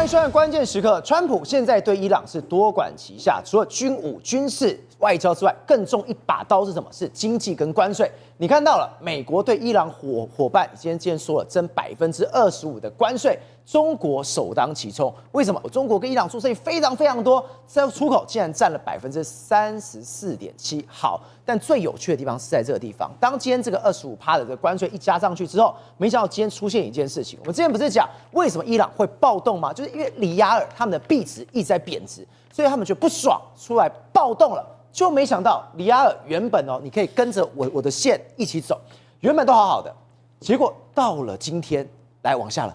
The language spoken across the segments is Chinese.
迎收看关键时刻。川普现在对伊朗是多管齐下，除了军武、军事、外交之外，更重一把刀是什么？是经济跟关税。你看到了，美国对伊朗伙伴今天说了征25%的关税，中国首当其冲。为什么？中国跟伊朗做生意非常多，在出口竟然占了34.7%。好，但最有趣的地方是在这个地方，当今天这个25%的这个关税一加上去之后，没想到今天出现一件事情。我们之前不是讲为什么伊朗会暴动吗？就是因为里亚尔他们的币值一直在贬值，所以他们就不爽，出来暴动了。就没想到里亚尔原本你可以跟着我的线一起走，原本都好好的，结果到了今天来往下了，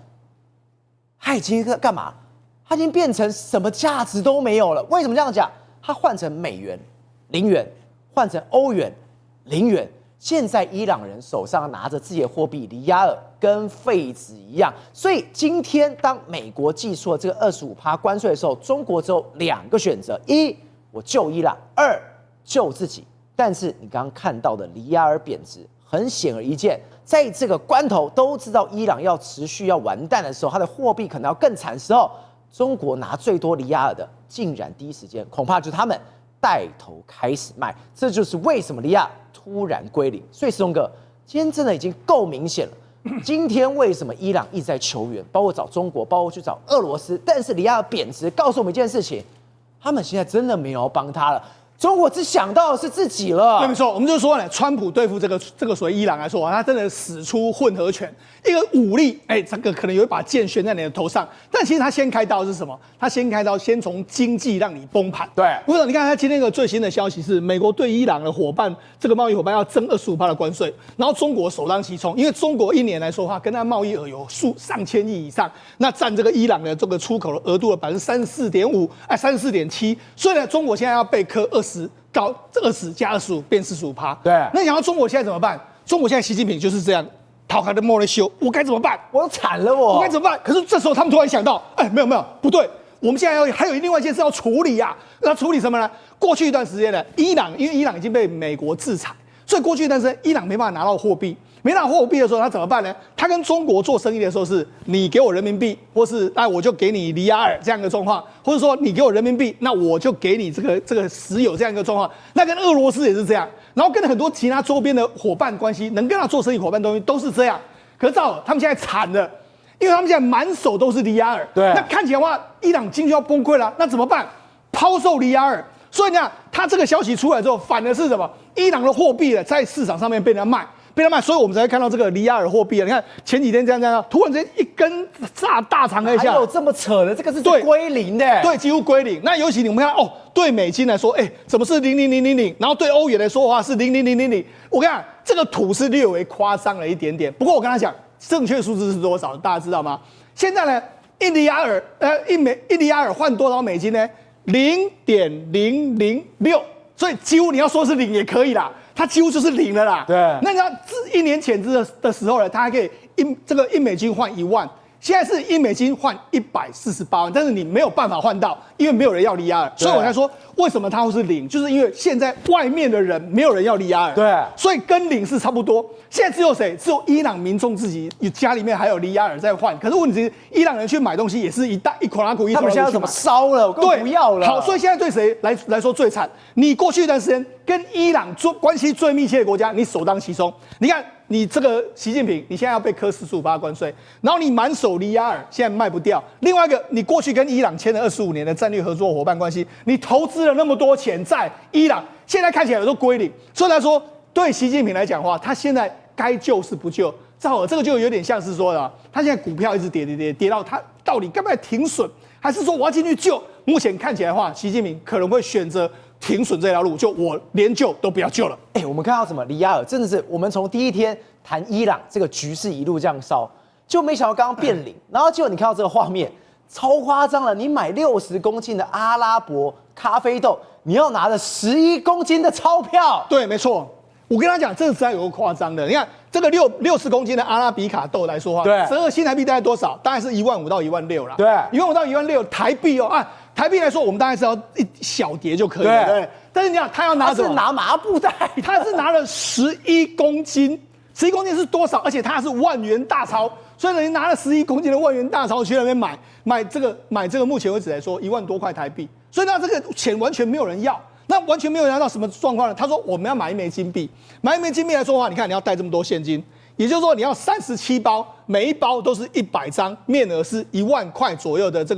它已经干嘛？它已经变成什么价值都没有了。为什么这样讲？它换成美元0元，换成欧元0元。现在伊朗人手上拿着自己的货币里亚尔跟废纸一样，所以今天当美国寄出了这个25%关税的时候，中国只有2个选择：一，我救伊朗；二，救自己。但是你刚刚看到的里亚尔贬值，很显而易见，在这个关头都知道伊朗要持续要完蛋的时候，它的货币可能要更惨的时候，中国拿最多里亚尔的，竟然第一时间恐怕就是他们带头开始卖，这就是为什么里亚尔突然归零。所以石东哥，今天真的已经够明显了。今天为什么伊朗一直在求援，包括找中国，包括去找俄罗斯，但是里亚尔贬值，告诉我们一件事情，他们现在真的没有帮他了。中国只想到的是自己了。对，没错，我们就说呢，川普对付这个所谓伊朗来说，他真的使出混合拳，一个武力，这个可能有一把剑悬在你的头上，但其实他先开刀是什么？他先开刀，先从经济让你崩盘。对，为什么？你看他今天一个最新的消息是，美国对伊朗的伙伴，这个贸易伙伴要征25%的关税，然后中国首当其冲，因为中国一年来说的话，跟他贸易额有上千亿以上，那占这个伊朗的这个出口的额度的34.5%， 34.7%，所以呢，中国现在要被科到20加25变45%。对，那想要中国现在怎么办？中国现在习近平就是这样，逃开的莫雷修，我该怎么办？我惨了我该怎么办？可是这时候他们突然想到，没有，不对，我们现在还有另外一件事要处理呀。那处理什么呢？过去一段时间呢，因为伊朗已经被美国制裁，所以过去一段时间伊朗没办法拿到货币。没拿货币的时候，他怎么办呢？他跟中国做生意的时候是，你给我人民币，或是我就给你里亚尔这样一个状况，或者说你给我人民币，那我就给你这个石油这样一个状况。那跟俄罗斯也是这样，然后跟很多其他周边的伙伴关系，能跟他做生意伙伴东西都是这样。可是他们现在惨了，因为他们现在满手都是里亚尔，对，那看起来的话，伊朗经济要崩溃了，那怎么办？抛售里亚尔。所以你看，他这个消息出来之后，反而是什么？伊朗的货币呢，在市场上面被人家卖，所以我们才会看到这个里亚尔货币啊。你看前几天这样，突然间一根大长黑下，还有这么扯的，这个是归零的，对，几乎归零。那尤其你们看对美金来说，怎么是0.0000，然后对欧元来说的话是0.0000。我跟你讲，这个图是略微夸张了一点点。不过我跟他讲，正确数字是多少？大家知道吗？现在呢，一里亚尔换多少美金呢？0.006，所以几乎你要说是0也可以啦，它几乎就是0了啦。对，那你看1年前的时候呢，它还可以1美金换1万，现在是1美金换148万，但是你没有办法换到，因为没有人要里亚尔，所以我才说为什么它会是0，就是因为现在外面的人没有人要里亚尔，对，所以跟0是差不多。现在只有谁？只有伊朗民众自己家里面还有里亚尔在换，可是问题是伊朗人去买东西也是一口拉股，他们现在怎么烧了？我不要了。好，所以现在对谁来说最惨？你过去一段时间跟伊朗关系最密切的国家，你首当其冲。你看，你这个习近平，你现在要被科45%关税，然后你满手里亚尔现在卖不掉。另外一个，你过去跟伊朗签了25年的战略合作伙伴关系，你投资了那么多钱在伊朗，现在看起来都归零。所以来说，对习近平来讲的话，他现在该救是不救。正好这个就有点像是说的，他现在股票一直跌到他到底该不该停损，还是说我要进去救？目前看起来的话，习近平可能会选择停损这条路，就我连救都不要救了。我们看到什么？里亚尔真的是，我们从第一天谈伊朗这个局势一路这样烧，就没想到刚刚变0，然后结果你看到这个画面，超夸张了！你买60公斤的阿拉伯咖啡豆，你要拿着11公斤的钞票。对，没错。我跟他讲，这个实在有个夸张的。你看这个60公斤的阿拉比卡豆来说话，对，12新台币大概多少？大概是15000到16000啦。对，15000到16000台币台币来说，我们大概是要一小碟就可以了。对。但是你看，他要拿什么？他是拿麻布袋，他是拿了11公斤，11公斤是多少？而且他是万元大钞。所以呢，你拿了11公斤的万元大钞去那边买这个，目前为止来说1万多块台币，所以那这个钱完全没有人要。那完全没有人拿到什么状况呢？他说我们要买1枚金币，买1枚金币来说的话，你看你要带这么多现金，也就是说你要37包，每一包都是100张，面额是1万块左右的这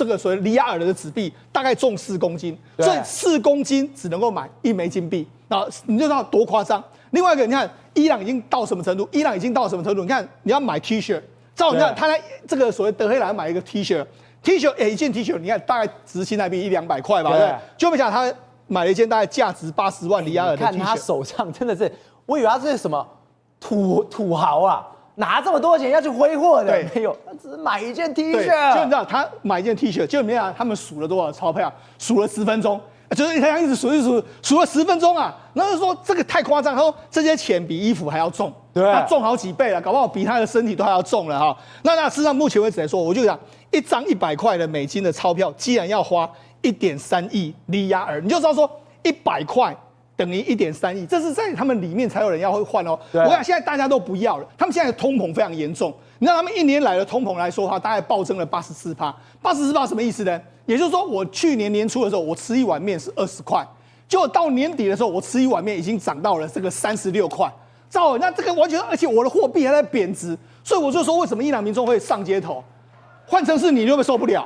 个所谓里亚尔的纸币，大概重4公斤，所以4公斤只能够买1枚金币，然后你就知道多夸张。另外一个，你看伊朗已经到什么程度？伊朗已经到什么程度？你看你要买 T 恤，照你看他在这个所谓德黑兰买一个 T 恤，一件 T 恤，你看大概值新台币100-200块吧，对，就没想他买了一件大概价值80万里亚尔的 T 恤。看他手上真的是，我以为他是什么土豪啊，拿这么多钱要去挥霍的，没有，他只是买一件 T 恤。就你知道他买一件 T 恤，就没想他们数了多少钞票，数了10分钟。就是他一直数了10分钟啊，然后就说这个太夸张，他说这些钱比衣服还要重，对，他重好几倍了，搞不好比他的身体都还要重了哈。那事实上目前为止来说，我就讲一张100块的美金的钞票，既然要花1.3亿里亚尔，你就知道说100块等于1.3亿，这是在他们里面才有人要会换哦。我讲现在大家都不要了，他们现在的通膨非常严重，你知道他们1年来的通膨来说的话，大概暴增了84%，84%什么意思呢？也就是说，我去年年初的时候，我吃一碗面是20块，结果到年底的时候，我吃一碗面已经涨到了这个36块。那这个完全，而且我的货币还在贬值，所以我就说，为什么伊朗民众会上街头？换成是你会不会受不了？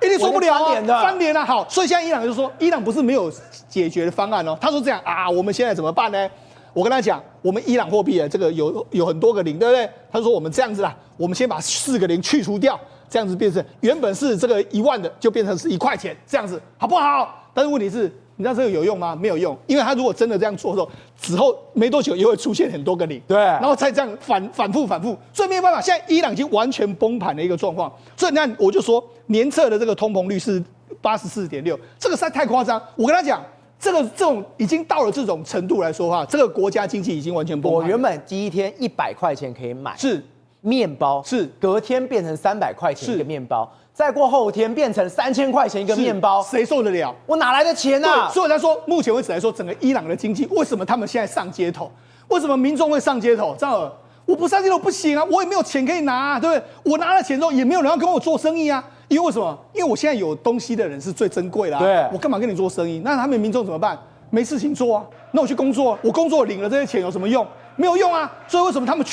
一定受不了啊！翻脸啊！好，所以现在伊朗就说，伊朗不是没有解决的方案哦。他说这样啊，我们现在怎么办呢？我跟他讲，我们伊朗货币这个有很多个零，对不对？他说我们这样子啦，我们先把4个零去除掉。这样子变成原本是这个1万的，就变成是1块钱，这样子好不好？但是问题是，你知道这个有用吗？没有用，因为他如果真的这样做的时候，之后没多久又会出现很多个零，对，然后再这样反复，所以没有办法。现在伊朗已经完全崩盘的一个状况，所以你看我就说年测的这个通膨率是84.6%，这个实在太夸张。我跟他讲，这种已经到了这种程度来说的话，这个国家经济已经完全崩盘。我原本第一天100块钱可以买，是。面包是隔天变成300块钱一个面包，再过后天变成3000块钱一个面包，谁受得了？我哪来的钱啊？所以他说，目前为止来说，整个伊朗的经济为什么他们现在上街头？为什么民众会上街头？赵尔，我不上街头不行啊，我也没有钱可以拿啊，对不对？我拿了钱之后，也没有人要跟我做生意啊。因为为什么？因为我现在有东西的人是最珍贵的，对，我干嘛跟你做生意？那他们民众怎么办？没事情做啊，那我去工作，我工作领了这些钱有什么用？没有用啊。所以为什么他们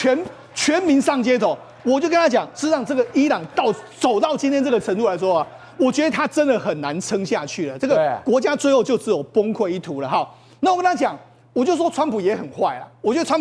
全民上街头？我就跟他讲，事实上这个伊朗走到今天这个程度来说啊，我觉得他真的很难撑下去了。这个国家最后就只有崩溃一途了哈。那我跟他讲，我就说川普也很坏啦。我觉得川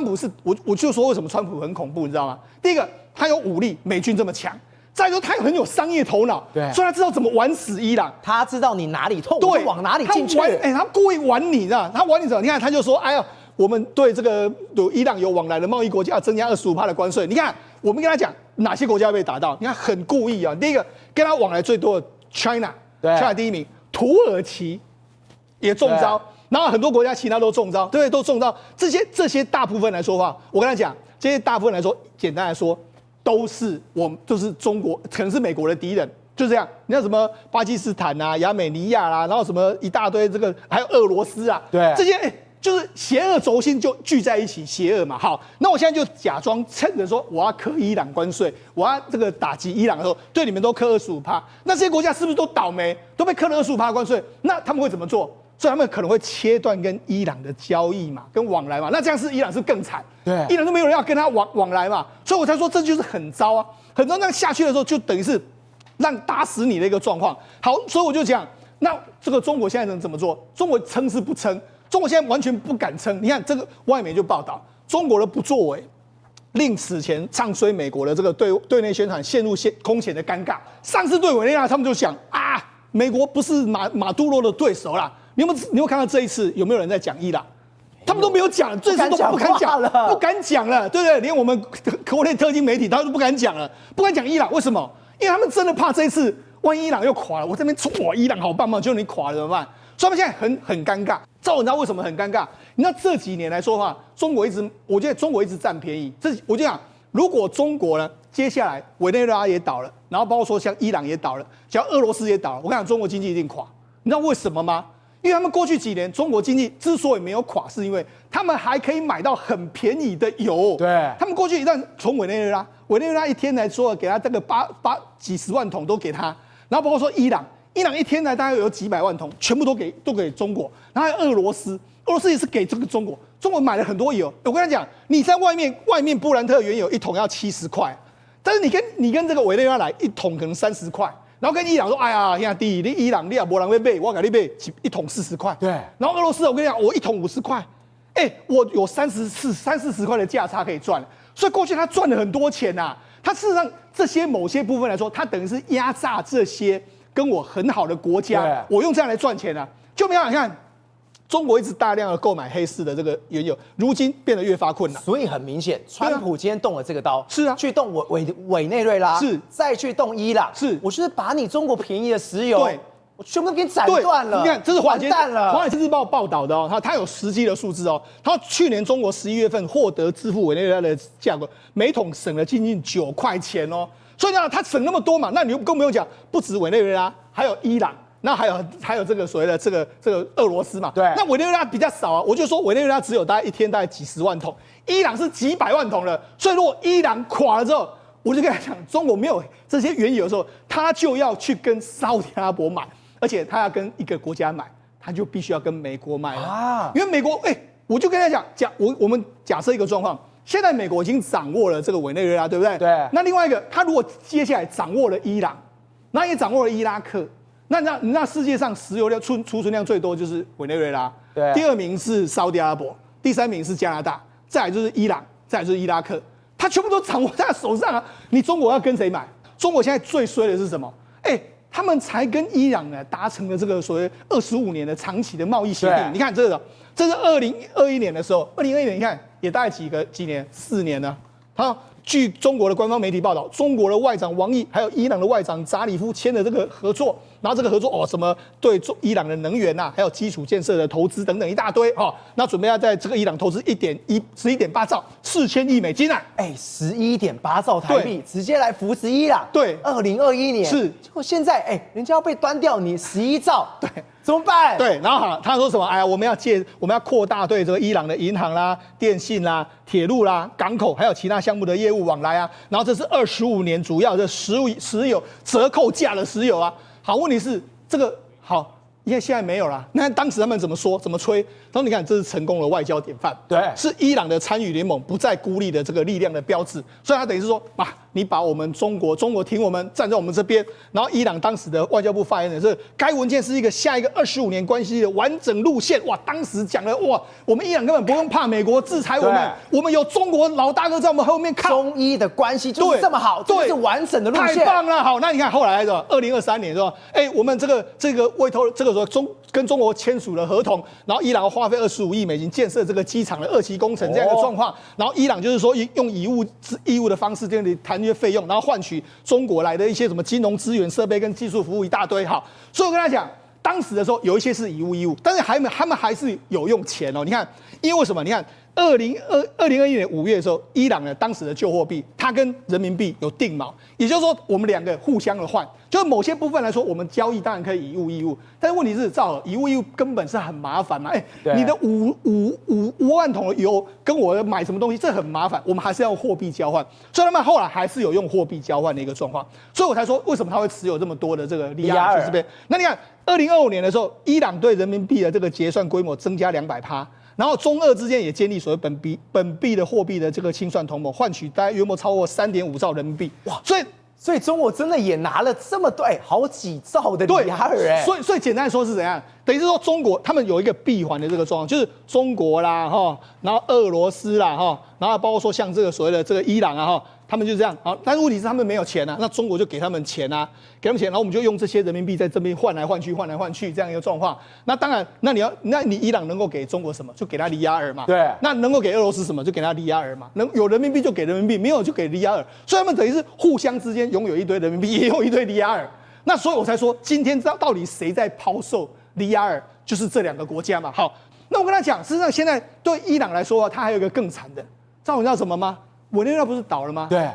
普是我就说为什么川普很恐怖，你知道吗？第一个，他有武力，美军这么强；再说他很有商业头脑，对，所以他知道怎么玩死伊朗。他知道你哪里痛，对，往哪里进去。他故意玩你，知道？他玩你什么？你看，他就说，哎呀。我们对这个伊朗有往来的贸易国家增加25%的关税。你看，我们跟他讲哪些国家被打到？你看很故意啊。第一个跟他往来最多的 China 第一名，土耳其也中招，然后很多国家其他都中招，对不对？都中招。这些大部分来说的话，我跟他讲，这些大部分来说，简单来说，都是就是中国，可能是美国的敌人。就这样，你看什么巴基斯坦啊、亚美尼亚啦，然后什么一大堆这个，还有俄罗斯啊，对，这些就是邪恶轴心就聚在一起，邪恶嘛。好，那我现在就假装趁着说我要克伊朗关税，我要这个打击伊朗的时候，对你们都克25%，那这些国家是不是都倒霉，都被克了25%关税？那他们会怎么做？所以他们可能会切断跟伊朗的交易嘛，跟往来嘛。那这样是伊朗是更惨，对，伊朗都没有人要跟他往来嘛，所以我才说这就是很糟啊，很糟。那下去的时候就等于是让打死你的一个状况。好，所以我就讲，那这个中国现在能怎么做？中国撑是不撑？中国现在完全不敢撑，你看这个外媒就报道，中国的不作为，令此前唱衰美国的这个对内宣传陷入空前的尴尬。上次对委内瑞拉，他们就想啊，美国不是马杜罗的对手啦。你有看到这一次有没有人在讲伊朗？他们都没有讲，这次都不敢讲了，不敢讲了，对不对？连我们国内特经媒体他都不敢讲了，不敢讲伊朗，为什么？因为他们真的怕这一次万一伊朗又垮了，我这边说哇伊朗好棒棒，结果你垮了怎么办？所以他们现在很尴尬。你知道为什么很尴尬？你知道这几年来说的话，我觉得中国一直占便宜。我就讲，如果中国呢，接下来委内瑞拉也倒了，然后包括说像伊朗也倒了，像俄罗斯也倒了，我跟你讲，中国经济一定垮。你知道为什么吗？因为他们过去几年中国经济之所以没有垮，是因为他们还可以买到很便宜的油。对，他们过去一旦从委内瑞拉一天来说，给他这个几十万桶都给他，然后包括说伊朗一天来大概有几百万桶，全部都给中国，然后还有俄罗斯也是给这个中国买了很多油。我跟他讲，你在外面布兰特原油一桶要70块，但是你跟这个委内瑞拉来一桶可能30块。然后跟伊朗说，哎呀，兄弟，你伊朗你也没人会买，我给你买一桶40块。对。然后俄罗斯，我跟你讲，我一桶50块，我有30-40块的价差可以赚，所以过去他赚了很多钱呐。他事实上这些某些部分来说，他等于是压榨这些跟我很好的国家，我用这样来赚钱啊。就没有你看。中国一直大量的购买黑市的这个原油，如今变得越发困难。所以很明显，川普今天动了这个刀，是啊，去动委内瑞拉，是，再去动伊朗，是，我就是把你中国便宜的石油，对，我全部都给你斩断了。你看，这是完蛋了。华尔街日报报道的哦，他有实际的数字哦，他去年中国11月份获得支付委内瑞拉的价格，每桶省了近9块钱哦。所以呢，他省那么多嘛，那你就更不用讲，不止委内瑞拉，还有伊朗。那还有这个所谓的这个俄罗斯嘛，对，那委内瑞拉比较少啊，我就说委内瑞拉只有大概一天大概几十万桶，伊朗是几百万桶了，所以如果伊朗垮了之后，我就跟他讲，中国没有这些原油的时候，他就要去跟沙特阿拉伯买，而且他要跟一个国家买，他就必须要跟美国买啊，因为美国，我就跟他讲我们假设一个状况，现在美国已经掌握了这个委内瑞拉，对不对？对。那另外一个，他如果接下来掌握了伊朗，那也掌握了伊拉克。那世界上石油量储存量最多就是委内瑞拉，对，第2名是沙特阿拉伯，第3名是加拿大，再来就是伊朗，再来就是伊拉克，他全部都掌握在他手上啊！你中国要跟谁买？中国现在最衰的是什么？他们才跟伊朗呢达成了这个所谓25年的长期的贸易协定。你看这是2021年的时候，2021年你看也大概几年，4年呢。好。据中国的官方媒体报道，中国的外长王毅还有伊朗的外长扎里夫签了这个合作，然后这个合作什么对伊朗的能源还有基础建设的投资等等一大堆那准备要在这个伊朗投资11.8兆4000亿美金啊，11.8兆台币直接来扶持伊朗。对，2021年是，结果现在人家要被端掉，你11兆，对。怎么办？对，然后好，他说什么？我们要扩大对这个伊朗的银行啦、电信啦、铁路啦、港口还有其他项目的业务往来啊。然后这是25年主要的石油折扣价的石油啊。好，问题是这个好，因为现在没有啦。那当时他们怎么说？怎么吹？他说你看，这是成功的外交典范，对，是伊朗的参与联盟不再孤立的这个力量的标志。所以他等于是说你把我们中国挺我们，站在我们这边。然后伊朗当时的外交部发言人是，该文件是一个下一个25年关系的完整路线。哇，当时讲了我们伊朗根本不用怕美国制裁我们，我们有中国老大哥在我们后面看。中伊的关系就是这么好，这是完整的路线，太棒了。好，那你看后来是吧？2023年是吧？我们这个委托这个说跟中国签署了合同，然后伊朗要花费25亿美金建设这个机场的2期工程这样一个状况，然后伊朗就是说用义务的方式跟你谈一些费用，然后换取中国来的一些什么金融资源、设备跟技术服务一大堆。好，所以我跟他讲，当时的时候有一些是以物易物，但是他们还是有用钱哦。你看，因为什么？你看2021年5月的时候，伊朗呢当时的旧货币，它跟人民币有定锚，也就是说我们2个互相的换。就是某些部分来说，我们交易当然可以以物易物，但是问题是，以物易物根本是很麻烦嘛。你的5万桶的油跟我买什么东西，这很麻烦，我们还是要用货币交换。所以他们后来还是有用货币交换的一个状况，所以我才说为什么他会持有这么多的这个利亚尔这边。那你看，2025年的时候，伊朗对人民币的这个结算规模增加200%。然后中俄之间也建立所谓本币的货币的这个清算同盟，换取大概约莫超过3.5兆人民币。哇！所以中国真的也拿了这么多好几兆的里亚尔所以简单说是怎样？等于是说中国他们有一个闭环的这个状况，就是中国啦然后俄罗斯啦然后包括说像这个所谓的这个伊朗他们就这样好，但是问题是他们没有钱那中国就给他们钱然后我们就用这些人民币在这边换来换去这样一个状况。那当然，那你伊朗能够给中国什么？就给他里亚尔嘛。对。那能够给俄罗斯什么？就给他里亚尔嘛。有人民币就给人民币，没有就给里亚尔。所以他们等于是互相之间拥有一堆人民币，也有一堆里亚尔。那所以我才说，今天到底谁在抛售里亚尔？就是这2个国家嘛。好，那我跟他讲，事实上现在对伊朗来说，它还有一个更惨的，知道什么吗？委内瑞拉不是倒了吗？对。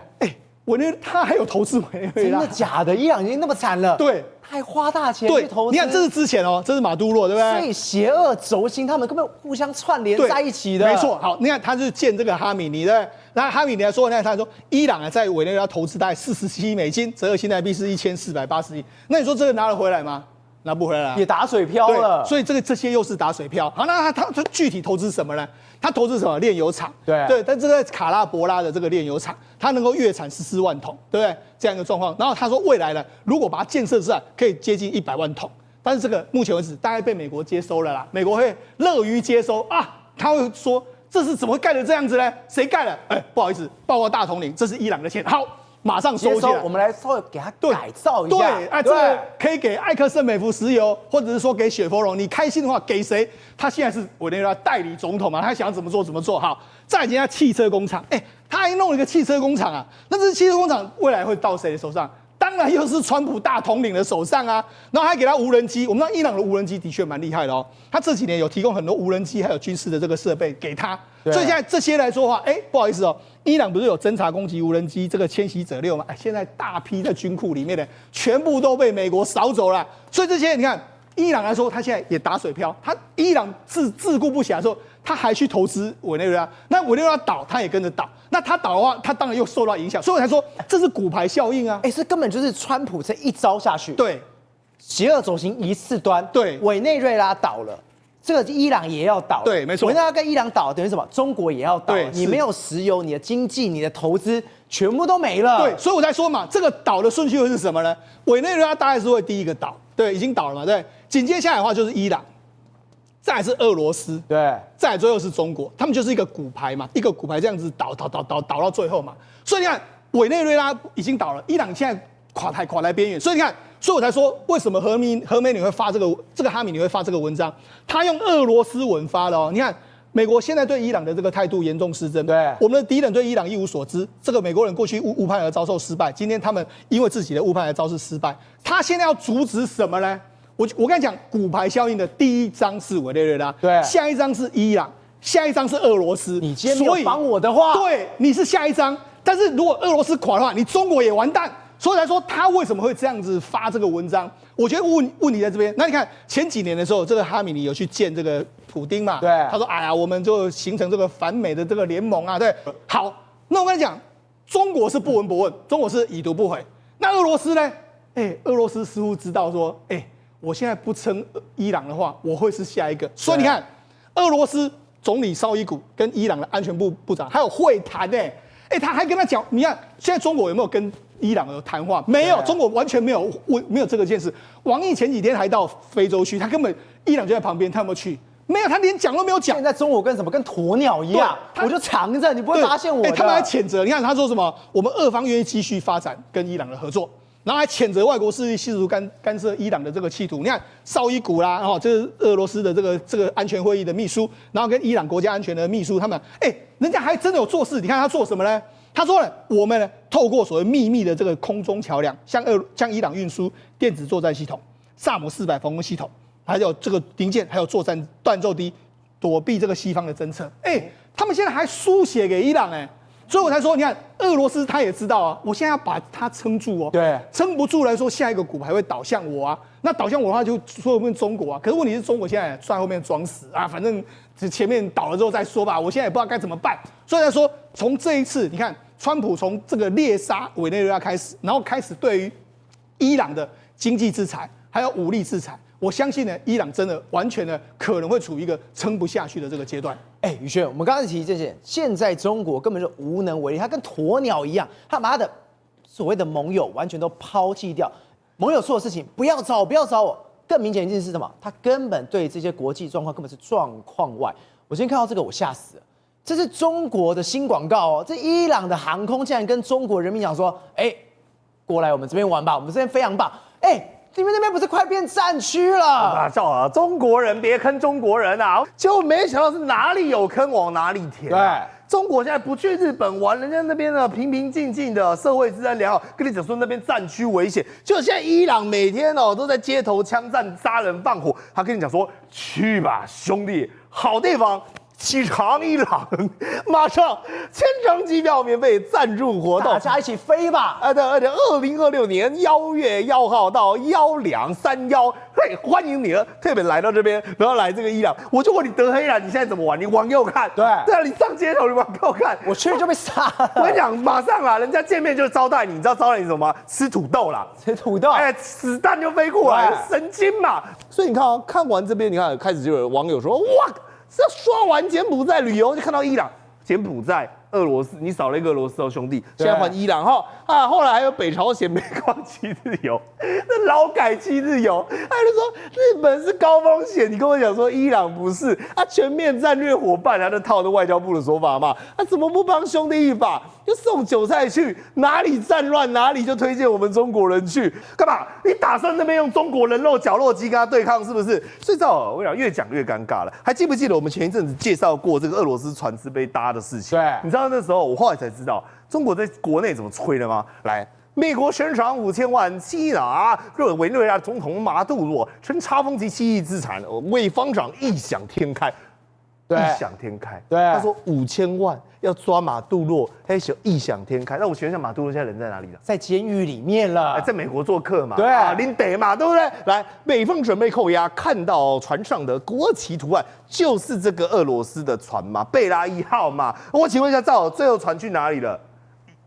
他还有投资委内瑞拉，真的假的？伊朗已经那么惨了，对，他还花大钱对去投资。你看这是之前哦，这是马杜罗，对不对？所以邪恶轴心他们根本互相串联在一起的。没错。好，你看他是建这个哈米尼，对不对？那哈米尼来说，他说伊朗啊在委内瑞拉投资大概47亿美金，折合新台币是1480亿。那你说这个拿得回来吗？拿不回来，也打水漂了。所以这些又是打水漂。好，那他具体投资什么呢？他投资什么？炼油厂。对，但这个卡拉伯拉的这个炼油厂，它能够月产14万桶，对不对？这样一个状况。然后他说未来呢，如果把它建设出来，可以接近100万桶。但是这个目前为止大概被美国接收了啦，美国会乐于接收啊，他会说这是怎么盖的这样子呢？谁盖的？不好意思，报告大统领，这是伊朗的钱。好。马上收起来，我们来稍微给它改造一下。对，这个可以给艾克森美孚石油，或者是说给雪佛龙，你开心的话给谁？他现在是委内瑞拉代理总统嘛，他想怎么做怎么做。好，再来一家汽车工厂，他还弄了一个汽车工厂啊，那这汽车工厂未来会到谁的手上？当然又是川普大统领的手上啊，然后还给他无人机。我们知道伊朗的无人机的确蛮厉害的哦，他这几年有提供很多无人机还有军事的这个设备给他，所以现在这些来说的话，不好意思哦，伊朗不是有侦察攻击无人机这个千禧者6吗？现在大批在军库里面的全部都被美国扫走了，所以这些你看。伊朗来说，他现在也打水漂。伊朗自顾不暇的时候，他还去投资委内瑞拉。那委内瑞拉倒，他也跟着倒。那他倒的话，他当然又受到影响。所以我才说，这是骨牌效应啊！这根本就是川普这一招下去，对，邪恶轴心一次端，对，委内瑞拉倒了。这个伊朗也要倒，对，没错。委内瑞拉跟伊朗倒，等于什么？中国也要倒，你没有石油，你的经济、你的投资全部都没了。对，所以我才说嘛，这个倒的顺序会是什么呢？委内瑞拉大概是会第一个倒，对，已经倒了嘛，对。紧接下来的话就是伊朗，再来是俄罗斯，对，再来最后是中国，他们就是一个骨牌嘛，一个骨牌这样子倒到最后嘛。所以你看，委内瑞拉已经倒了，伊朗现在垮台边缘。所以你看，所以我才说，为什么何美女会发这个哈米尼会发这个文章？他用俄罗斯文发的哦。你看，美国现在对伊朗的这个态度严重失真，对，我们的敌人对伊朗一无所知。这个美国人过去误判而遭受失败，今天他们因为自己的误判而遭受失败。他现在要阻止什么呢？我跟你讲，骨牌效应的第一章是委内瑞拉，对，下一章是伊朗，下一章是俄罗斯。你今天没有帮我的话，对，你是下一章。但是如果俄罗斯垮的话，你中国也完蛋。所以来说，他为什么会这样子发这个文章？我觉得问题在这边。那你看前几年的时候，这个哈米尼有去见这个普丁嘛？对，他说：“哎呀，我们就形成这个反美的这个联盟啊。”对，好。那我跟你讲，中国是不闻不问，中国是已读不回。那俄罗斯呢？俄罗斯似乎知道说，我现在不称伊朗的话，我会是下一个。所以你看，俄罗斯总理绍伊古跟伊朗的安全部部长还有会谈他还跟他讲，你看现在中国有没有跟伊朗有谈话？没有，中国完全没有这个件事。王毅前几天还到非洲去，他根本伊朗就在旁边，他有没有去？没有，他连讲都没有讲。现在中国跟什么跟鸵鸟一样，我就藏着，你不会发现我的。他们还谴责，你看他说什么？我们俄方愿意继续发展跟伊朗的合作。然后还谴责外国势力试图干涉伊朗的这个企图。你看绍伊古啦，这是俄罗斯的这个安全会议的秘书，然后跟伊朗国家安全的秘书，他们人家还真的有做事。你看他做什么呢？他说呢，我们呢透过所谓秘密的这个空中桥梁，向伊朗运输电子作战系统、萨姆400防空系统，还有这个零件，还有作战弹奏低，躲避这个西方的侦测。他们现在还输血给伊朗所以我才说，你看俄罗斯他也知道啊，我现在要把它撑住哦，对，撑不住来说，下一个骨牌会倒向我啊。那倒向我的话，就说不定中国啊。可是问题是中国现在在后面装死啊，反正前面倒了之后再说吧。我现在也不知道该怎么办。所以来说，从这一次，你看川普从这个猎杀委内瑞拉开始，然后开始对于伊朗的经济制裁还有武力制裁。我相信呢，伊朗真的完全呢可能会处于一个撑不下去的这个阶段。宇轩，我们刚才提这些，现在中国根本就无能为力，他跟鸵鸟一样，他把他的所谓的盟友完全都抛弃掉，盟友做的事情不要找我。更明显一件事是什么？他根本对这些国际状况根本是状况外。我今天看到这个，我吓死了。这是中国的新广告哦，这伊朗的航空竟然跟中国人民讲说，过来我们这边玩吧，我们这边非常棒，你们那边不是快变战区了？中国人别坑中国人啊！结果没想到是哪里有坑往哪里填。对，中国现在不去日本玩，人家那边呢平平静静的社会治安良好，跟你讲说那边战区危险。就现在伊朗每天都在街头枪战、杀人放火，他跟你讲说去吧，兄弟，好地方。启航伊朗，马上全程机票免费赞助活动大，家一起飞吧！对，而且2026年1月1号到1231，嘿，欢迎你特别来到这边，然后来这个伊朗，我就问你德黑兰，你现在怎么玩？你玩给我看。对对啊，你上街头你玩给我看。我去就被杀了。我跟你讲，马上啦，人家见面就招待你，你知道招待你什么吗？吃土豆啦。吃土豆，子弹就飞过来，对神经嘛！所以你看啊，看完这边，你看开始就有网友说，哇，这刷完柬埔寨旅游就看到伊朗、柬埔寨、俄罗斯，你少了一个俄罗斯哦，兄弟，现在换伊朗哈啊，后来还有北朝鲜、美光7日游，那劳改7日游，还有人说日本是高风险，你跟我讲说伊朗不是，啊，全面战略伙伴，他就套着外交部的说法嘛，他怎么不帮兄弟一把？就送韭菜去，哪里战乱哪里就推荐我们中国人去，干嘛？你打算那边用中国人肉绞肉机跟他对抗是不是？所以我讲越讲越尴尬了。还记不记得我们前一阵子介绍过这个俄罗斯船只被搭的事情？对，你知道那时候我后来才知道，中国在国内怎么吹的吗？来。美国悬赏5000万缉拿委内瑞拉总统马杜罗，称查封其7亿资产，为方长异想天开。对异想天开，对他说5000万要抓马杜罗，还有异想天开。那我请问一下，马杜罗现在人在哪里了？在监狱里面了，在美国做客嘛？对林得嘛，对不对？来，美方准备扣押，看到船上的国旗图案，就是这个俄罗斯的船嘛，贝拉1号嘛。我请问一下，赵，最后船去哪里了？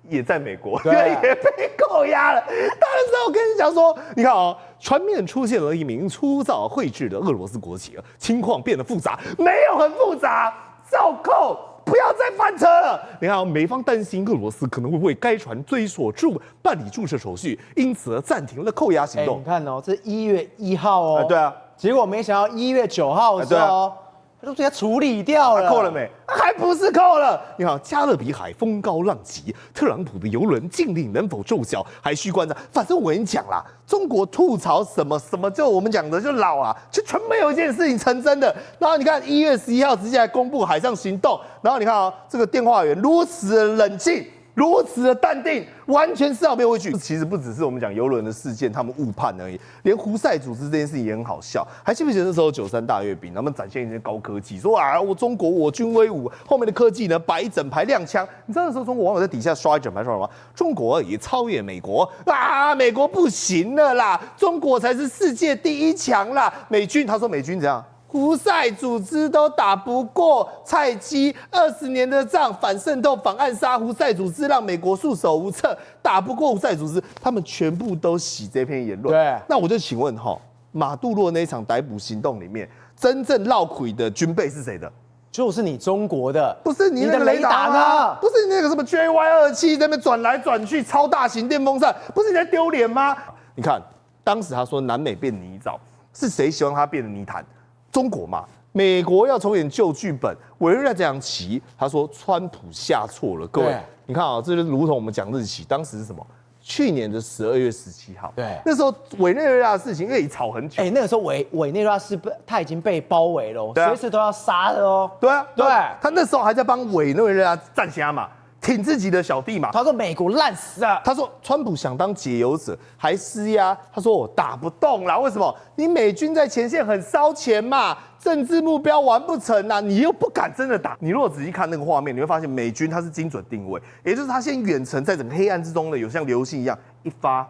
也在美国，也被扣押了。当时我跟你讲说，你看哦，船面出现了一名粗糙绘制的俄罗斯国旗，情况变得复杂，没有很复杂，照扣。不要再翻车了！你看，美方担心俄罗斯可能会为该船追索办理注册手续，因此暂停了扣押行动。你看哦，这1月1号哦，对啊，结果没想到1月9号的时候，他就直接处理掉了，扣了没？还不是扣了？你看，加勒比海风高浪急，特朗普的邮轮禁令能否奏效，还需观察。反正我跟你讲啦，中国吐槽什么就我们讲的就老啊，就全没有一件事情成真的。然后你看1月11号直接来公布海上行动，然后你看啊，这个电话员如此的冷静。如此的淡定，完全丝毫没有畏惧。其实不只是我们讲邮轮的事件，他们误判而已，连胡塞组织这件事情也很好笑。还记不记得那时候93大阅兵，他们展现一些高科技，说啊，中国我军威武，后面的科技呢摆一整排亮枪。你知道那时候中国网友在底下刷一整排说什么？中国也超越美国啊，美国不行了啦，中国才是世界第1强啦。美军他说美军怎样？胡塞组织都打不过蔡基，20年的仗，反渗透、反暗杀，胡塞组织让美国束手无策，打不过胡塞组织，他们全部都洗这篇言论。对，那我就请问哈，马杜罗那场逮捕行动里面，真正落魁的军备是谁的？就是你中国的，不是你那个雷达呢？不是你那个什么 JY27在那边转来转去，超大型电风扇，不是你在丢脸吗？你看，当时他说南美变泥沼，是谁希望他变成泥潭？中国嘛，美国要重演旧剧本，委内瑞拉这样骑，他说川普下错了。各位，你看啊，这就如同我们讲日期，当时是什么？去年的12月17号。对，那时候委内瑞拉的事情因为吵很久。那个时候委内瑞拉他已经被包围了，随时都要杀的哦。对啊，对，他那时候还在帮委内瑞拉站虾嘛。挺自己的小弟嘛，他说美国烂死了，他说川普想当解忧者，还施压，他说我打不动啦，为什么？你美军在前线很烧钱嘛，政治目标完不成啊，你又不敢真的打。你如果仔细看那个画面，你会发现美军它是精准定位，也就是他先远程在整个黑暗之中呢，有像流星一样1发、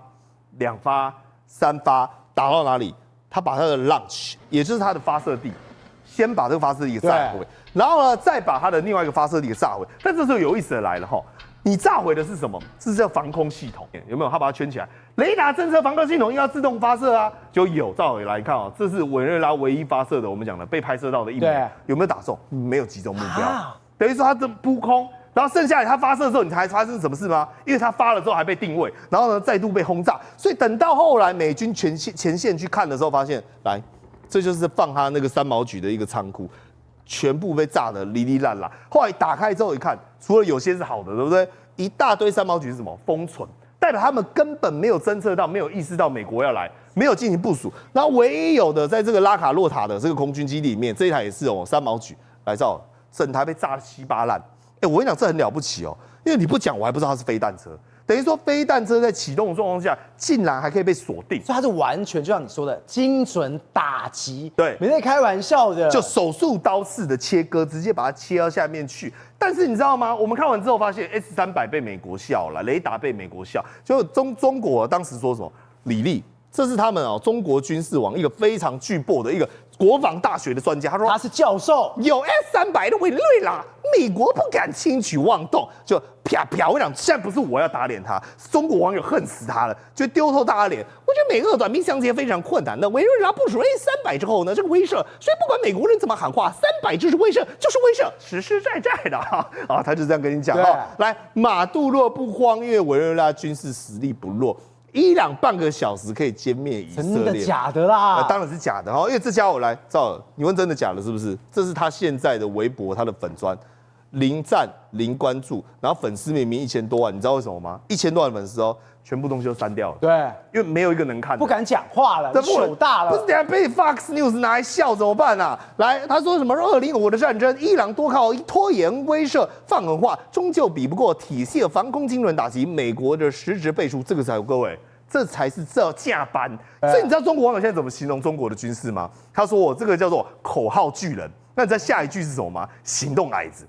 2发、3发打到哪里？他把他的 launch， 也就是他的发射地，先把这个发射地给炸毁。然后呢，再把它的另外一个发射地给炸毁。但这时候有意思的来了哈，你炸毁的是什么？是叫防空系统，有没有？他把它圈起来，雷达侦测防空系统应该要自动发射啊，就有。照回来看哦，这是委内瑞拉唯一发射的，我们讲的被拍摄到的1枚，有没有打中？没有击中目标，等于说它的扑空。然后剩下来它发射的时候，你才发生什么事吗？因为它发了之后还被定位，然后呢再度被轰炸。所以等到后来美军前线去看的时候，发现来，这就是放他那个3毛举的一个仓库。全部被炸得哩哩烂烂。后来打开之后一看，除了有些是好的，对不对？一大堆3毛举是什么？封存，代表他们根本没有侦测到，没有意识到美国要来，没有进行部署。然后唯一有的，在这个拉卡洛塔的这个空军基地里面，这一台也是哦，3毛举来照，整台被炸得稀巴烂。我跟你讲，这很了不起哦，因为你不讲，我还不知道它是飞弹车。等于说飞弹车在启动的状况下，竟然还可以被锁定，所以它是完全就像你说的精准打击，对没在开玩笑的，就手术刀式的切割，直接把它切到下面去。但是你知道吗？我们看完之后发现 S300被美国笑了，雷达被美国笑，就中国当时说什么李立。这是他们中国军事网一个非常巨擘的一个国防大学的专家，他说他是教授，有 S300的委内瑞拉，美国不敢轻举妄动，就啪啪。我讲现在不是我要打脸他，中国网友恨死他了，就丢透大家脸。我觉得美俄短兵相接非常困难的，委内瑞拉部署 A300之后呢，这个威慑，所以不管美国人怎么喊话，300就是威慑，就是威慑，实实在在的啊，他就这样跟你讲来，马杜罗不慌，因为委内瑞拉军事实力不弱。伊朗半个小时可以歼灭以色列，真的假的啦？当然是假的哈，因为这家伙来赵尔，你问真的假的是不是？这是他现在的微博，他的粉专，零赞零关注，然后粉丝明明1000多万，你知道为什么吗？1000多万粉丝全部东西都删掉了，对，因为没有一个能看的，不敢讲话了，糗大了。不是，等下被 Fox News 拿来笑怎么办啊？来，他说什么2055的战争，伊朗多靠拖延、威慑、放狠话，终究比不过体系的防空精准打击，美国的实质倍数，这个才有各位。这才是价班，所以你知道中国网友现在怎么形容中国的军事吗？他说我这个叫做口号巨人，那你知道下一句是什么吗？行动矮子。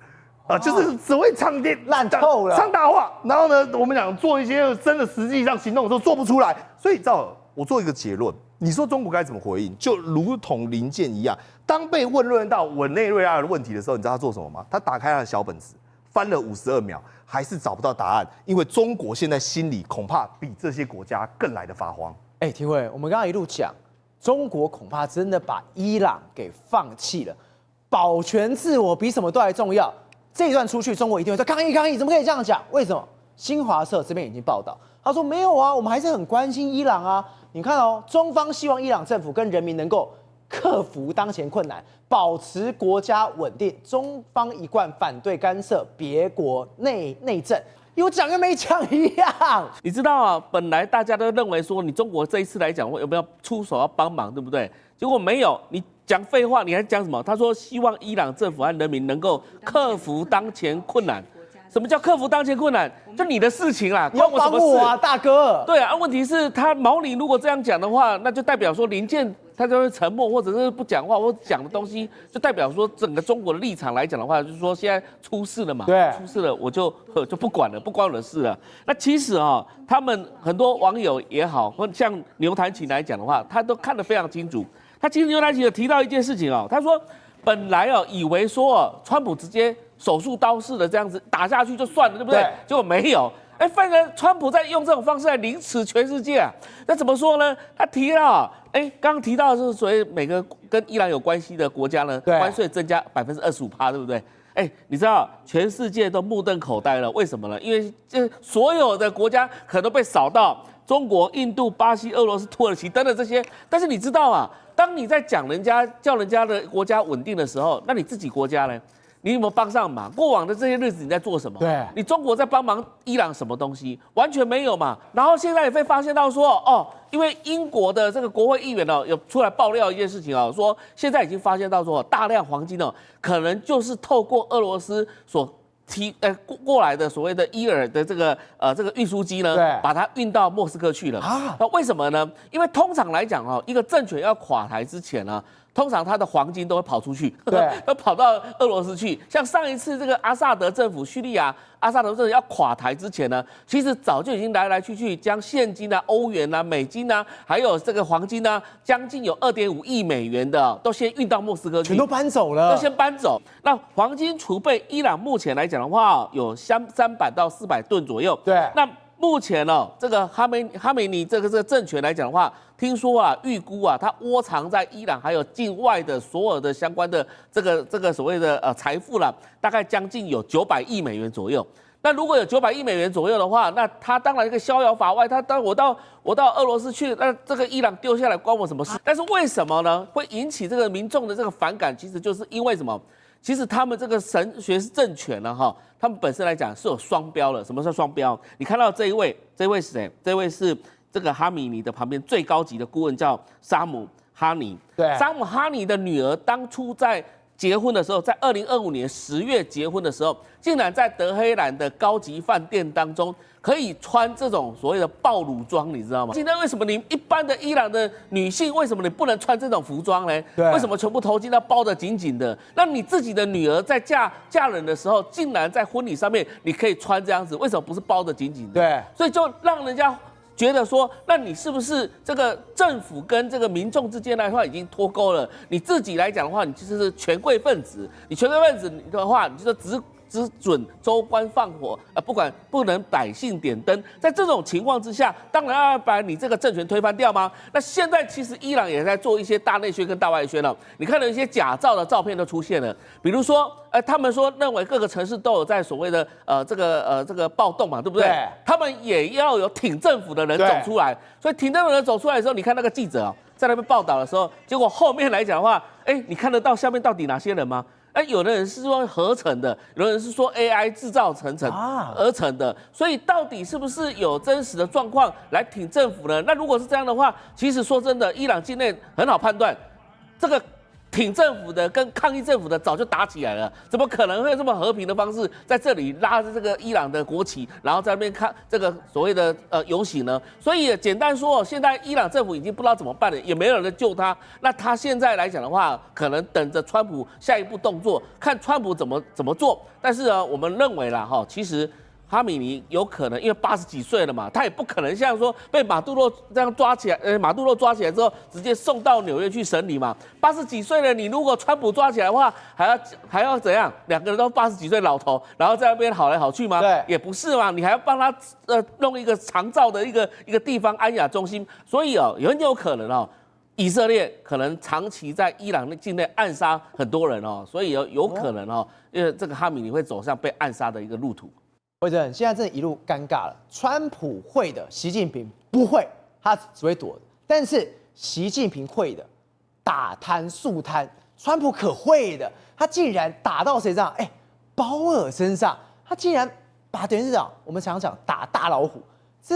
就是只会唱电烂透了，唱大话，然后呢，我们讲做一些真的实际上行动的时候做不出来，所以照我做一个结论，你说中国该怎么回应？就如同林健一样，当被问论到委内瑞拉的问题的时候，你知道他做什么吗？他打开他的小本子，翻了52秒，还是找不到答案，因为中国现在心里恐怕比这些国家更来的发慌。廷慧，我们刚刚一路讲，中国恐怕真的把伊朗给放弃了，保全自我比什么都还重要。这一段出去，中国一定会说抗议抗议，怎么可以这样讲？为什么？新华社这边已经报道，他说没有啊，我们还是很关心伊朗啊。你看中方希望伊朗政府跟人民能够克服当前困难，保持国家稳定。中方一贯反对干涉别国内政，有讲跟没讲一样。你知道啊，本来大家都认为说，你中国这一次来讲，有没有出手要帮忙，对不对？结果没有，你讲废话，你还讲什么？他说希望伊朗政府和人民能够克服当前困难。什么叫克服当前困难？就你的事情啦，关我什么事啊，大哥？对啊，问题是他毛宁如果这样讲的话，那就代表说林健他就会沉默，或者是不讲话，或讲的东西就代表说整个中国的立场来讲的话，就是说现在出事了嘛，对，出事了我就不管了，不关我的事了。那其实他们很多网友也好，或像牛弹琴来讲的话，他都看得非常清楚。他其实牛弹琴有提到一件事情他说本来以为说川普直接手术刀式的这样子打下去就算了，对不对？结果没有，反而川普在用这种方式来凌迟全世界啊。那怎么说呢？他提到，刚刚提到的是所谓每个跟伊朗有关系的国家呢，关税增加25%，对不对？你知道全世界都目瞪口呆了，为什么呢？因为这所有的国家可能被扫到，中国、印度、巴西、俄罗斯、土耳其等等这些。但是你知道啊，当你在讲叫人家的国家稳定的时候，那你自己国家呢？你有没有帮上忙？过往的这些日子你在做什么？对，你中国在帮忙伊朗什么东西？完全没有嘛。然后现在也被发现到说，因为英国的这个国会议员有出来爆料一件事情说现在已经发现到说大量黄金可能就是透过俄罗斯所过来的所谓的伊尔的这个运输机呢，把它运到莫斯科去了啊。那为什么呢？因为通常来讲一个政权要垮台之前呢，通常他的黄金都会跑出去，对，都跑到俄罗斯去。像上一次这个阿萨德政府叙利亚阿萨德政府要垮台之前呢，其实早就已经来去将现金啊、欧元啊、美金啊，还有这个黄金啊，将近有2.5亿美元的，都先运到莫斯科去，全都搬走了，都先搬走。那黄金储备，伊朗目前来讲的话，有300到400吨左右。对，那目前这个哈梅尼这个政权来讲的话，听说预估它窝藏在伊朗还有境外的所有的相关的这个所谓的财富啦，大概将近有900亿美元左右。那如果有900亿美元左右的话，那他当然一个逍遥法外。我到俄罗斯去，那这个伊朗丢下来关我什么事？但是为什么呢？会引起这个民众的这个反感？其实就是因为什么？其实他们这个神学政权呢，他们本身来讲是有双标的。什么叫双标？你看到这一位是谁？这位是这个哈米尼的旁边最高级的顾问，叫沙姆哈尼。对，沙姆哈尼的女儿当初在结婚的时候，在2025年10月结婚的时候，竟然在德黑兰的高级饭店当中可以穿这种所谓的暴露装，你知道吗？今天为什么你一般的伊朗的女性，为什么你不能穿这种服装呢？对，为什么全部头巾要包得紧紧的？那你自己的女儿在嫁人的时候，竟然在婚礼上面你可以穿这样子，为什么不是包得紧紧的？对，所以就让人家觉得说，那你是不是这个政府跟这个民众之间的话已经脱钩了？你自己来讲的话，你就是权贵分子。你权贵分子的话，你就是只准州官放火，不能百姓点灯。在这种情况之下，当然要把你这个政权推翻掉吗？那现在其实伊朗也在做一些大内宣跟大外宣了。你看到一些假造的照片都出现了，比如说，他们说认为各个城市都有在所谓的这个暴动嘛，对不对？对，他们也要有挺政府的人走出来。所以挺政府的人走出来的时候，你看那个记者在那边报道的时候，结果后面来讲的话，你看得到下面到底哪些人吗？有的人是说合成的，有的人是说 AI 制造而成的，所以到底是不是有真实的状况来挺政府呢？那如果是这样的话，其实说真的，伊朗境内很好判断，这个挺政府的跟抗议政府的早就打起来了，怎么可能会有这么和平的方式在这里拉着这个伊朗的国旗，然后在那边看这个所谓的游行呢？所以简单说，现在伊朗政府已经不知道怎么办了，也没有人救他。那他现在来讲的话，可能等着川普下一步动作，看川普怎么做。但是我们认为啦，其实哈米尼有可能因为80几岁了嘛，他也不可能像说被马杜罗这样抓起来，马杜罗抓起来之后直接送到纽约去审理嘛。80几岁了，你如果川普抓起来的话，还要怎样？两个人都80几岁老头，然后在那边好来好去吗？对，也不是嘛，你还要帮他弄一个长照的一个地方安养中心，所以也很有可能以色列可能长期在伊朗境内暗杀很多人所以有可能因为这个哈米尼会走上被暗杀的一个路途。魏正，现在真的一路尴尬了。川普会的，习近平不会，他只会躲。但是习近平会的，打贪肃贪，川普可会的，他竟然打到谁身上？鲍尔身上，他竟然把等于是我们常讲打大老虎，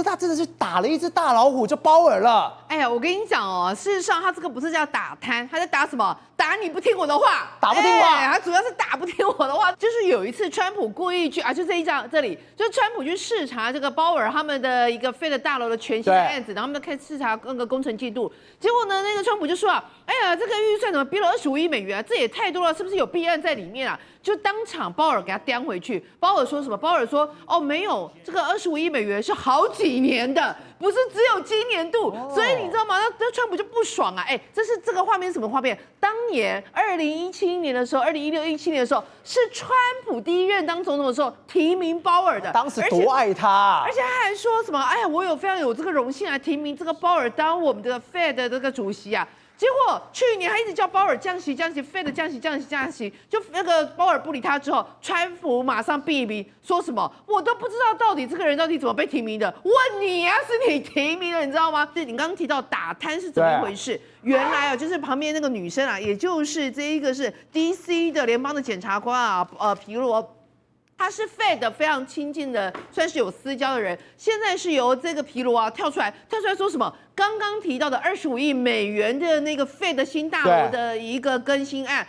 他真的是打了一只大老虎，就鲍尔了。哎呀，我跟你讲事实上他这个不是叫打贪，他在打什么？打你不听我的话，打不听话。他主要是打不听我的话。就是有一次，川普故意去就这里，就川普去视察这个鲍尔他们的一个飞的大楼的全新的案子，然后他们开始视察那个工程进度。结果呢，那个川普就说哎呀，这个预算怎么逼了25亿美元这也太多了，是不是有弊案在里面啊？就当场鲍尔给他叼回去。鲍尔说什么？鲍尔说没有，这个25亿美元是好几年的，不是只有今年度。所以你知道吗？那川普就不爽啊！这个画面是什么画面？当年2017年的时候，2016、17年的时候，是川普第一任当总统的时候提名鲍尔的，当时多爱他而且他还说什么？哎呀，我非常有这个荣幸来提名这个鲍尔当我们的 Fed 的这个主席啊。结果去年还一直叫鲍尔降息，Fed 降息，就那个鲍尔不理他之后，川普马上避名，说什么我都不知道到底这个人到底怎么被提名的，问你啊，是你提名的，你知道吗？你刚刚提到打贪是怎么一回事？原来就是旁边那个女生也就是这一个是 DC 的联邦的检察官皮罗。他是 Fed 非常亲近的，算是有私交的人。现在是由这个皮罗跳出来说什么？刚刚提到的25亿美元的那个 Fed 新大楼的一个更新案，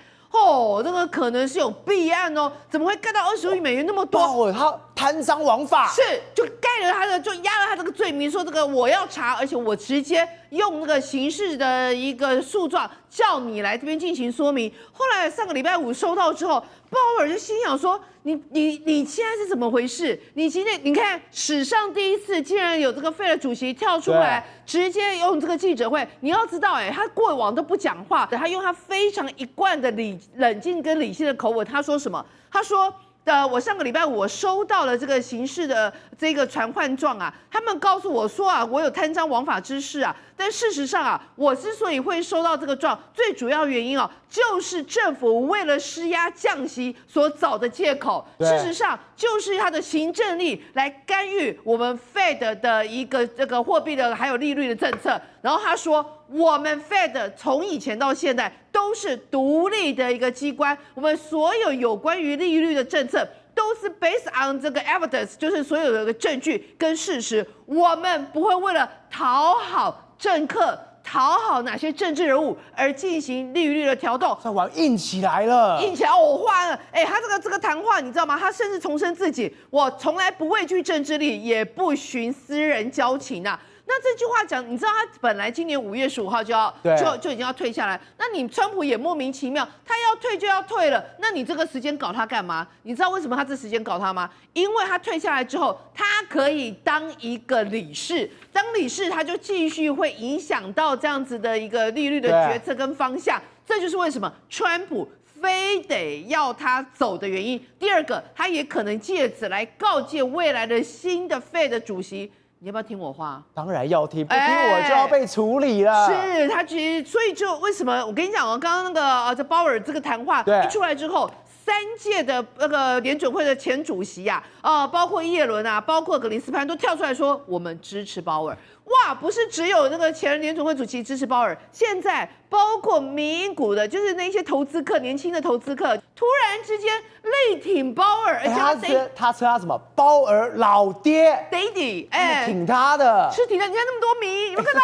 这个可能是有弊案怎么会盖到25亿美元那么多？鲍尔他贪赃枉法，是就盖了他的，就压了他这个罪名，说这个我要查，而且我直接用那个刑事的一个诉状叫你来这边进行说明。后来上个礼拜5收到之后，鲍尔就心想说。你现在是怎么回事？你今天你看史上第一次竟然有这个Fed主席跳出来，直接用这个记者会。你要知道，他过往都不讲话，他用他非常一贯的冷静跟理性的口吻，他说什么？他说。我上个礼拜5我收到了这个刑事的这个传唤状他们告诉我说我有贪赃枉法之事但事实上我之所以会收到这个状，最主要原因就是政府为了施压降息所找的借口，事实上就是他的行政力来干预我们 Fed 的一个这个货币的还有利率的政策。然后他说，我们 Fed 从以前到现在都是独立的一个机关，我们所有关于利率的政策都是 based on 这个 evidence， 就是所有的证据跟事实。我们不会为了讨好政客、讨好哪些政治人物而进行利率的调动。这玩硬起来了，硬起来我换了，他这个谈话你知道吗？他甚至重申自己，我从来不畏惧政治力，也不循私人交情啊。那这句话讲，你知道他本来今年5月15号就已经要退下来，那你川普也莫名其妙，他要退就要退了，那你这个时间搞他干嘛？你知道为什么他这时间搞他吗？因为他退下来之后，他可以当一个理事，当理事他就继续会影响到这样子的一个利率的决策跟方向，这就是为什么川普非得要他走的原因。第二个，他也可能借此来告诫未来的新的 Fed 主席。你要不要听我话？当然要听，不听我就要被处理了。是他其实，所以就为什么我跟你讲哦，刚刚那个这鲍尔这个谈话一出来之后，3届的那个联准会的前主席啊，包括耶伦啊，包括格林斯潘都跳出来说，我们支持鲍尔。哇，不是只有那个前联准会主席支持鲍尔，现在包括民营股的，就是那些投资客，年轻的投资客，突然之间力挺鲍尔，而且他称他什么鲍尔老爹 ，Daddy， 挺他的，是挺他。你看那么多迷，有没有看到？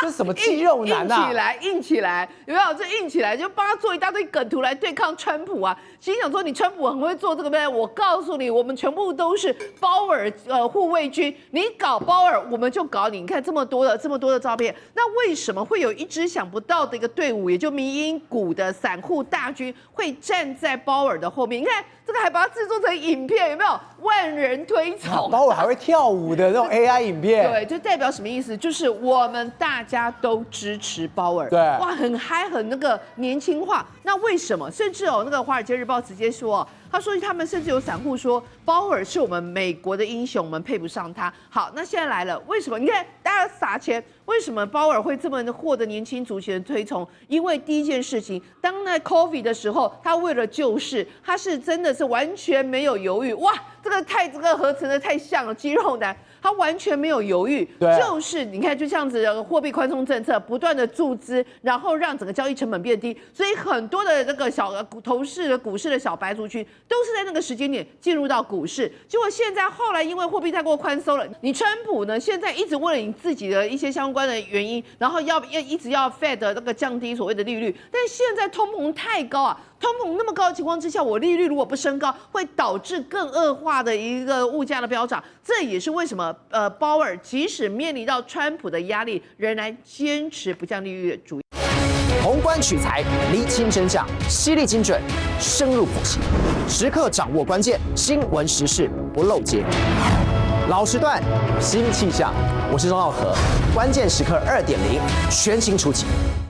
这是什么肌肉男啊？硬起来，有没有？这硬起来就帮他做一大堆梗图来对抗川普啊！心想说你川普很会做这个呗，我告诉你，我们全部都是鲍尔护卫军，你搞鲍尔，我们就搞你。你看这么多的照片，那为什么会有一支想不到的一个队伍，也就民营股的散户大军会站在鲍尔的后面？你看这个还把它制作成影片，有没有？万人推崇，鲍尔还会跳舞的那种 AI 影片，对，就代表什么意思？就是我们大家都支持鲍尔，对，哇，很嗨，很那个年轻化。那为什么？甚至那个《华尔街日报》直接说，他说他们甚至有散户说鲍尔是我们美国的英雄，我们配不上他。好，那现在来了，为什么？你看大家撒钱，为什么鲍尔会这么获得年轻族群的推崇？因为第一件事情，当那 COVID 的时候，他为了救市，他是真的是完全没有犹豫，哇！这个合成的太像了，肌肉男，他完全没有犹豫，就是你看就这样子的货币宽松政策不断的注资，然后让整个交易成本变低，所以很多的那个股市的小白族群都是在那个时间点进入到股市，结果现在后来因为货币太过宽松了，你川普呢现在一直为了你自己的一些相关的原因，然后一直要 Fed 那个降低所谓的利率，但现在通膨太高啊。通膨那么高的情况之下，我利率如果不升高，会导致更恶化的一个物价的飙涨。这也是为什么鲍尔即使面临到川普的压力，仍然坚持不降利率的主义。宏观取材，厘清真相，犀利精准，深入剖析，时刻掌握关键，新闻时事不漏接。老时段，新气象，我是钟浩和，关键时刻2.0，全新出击。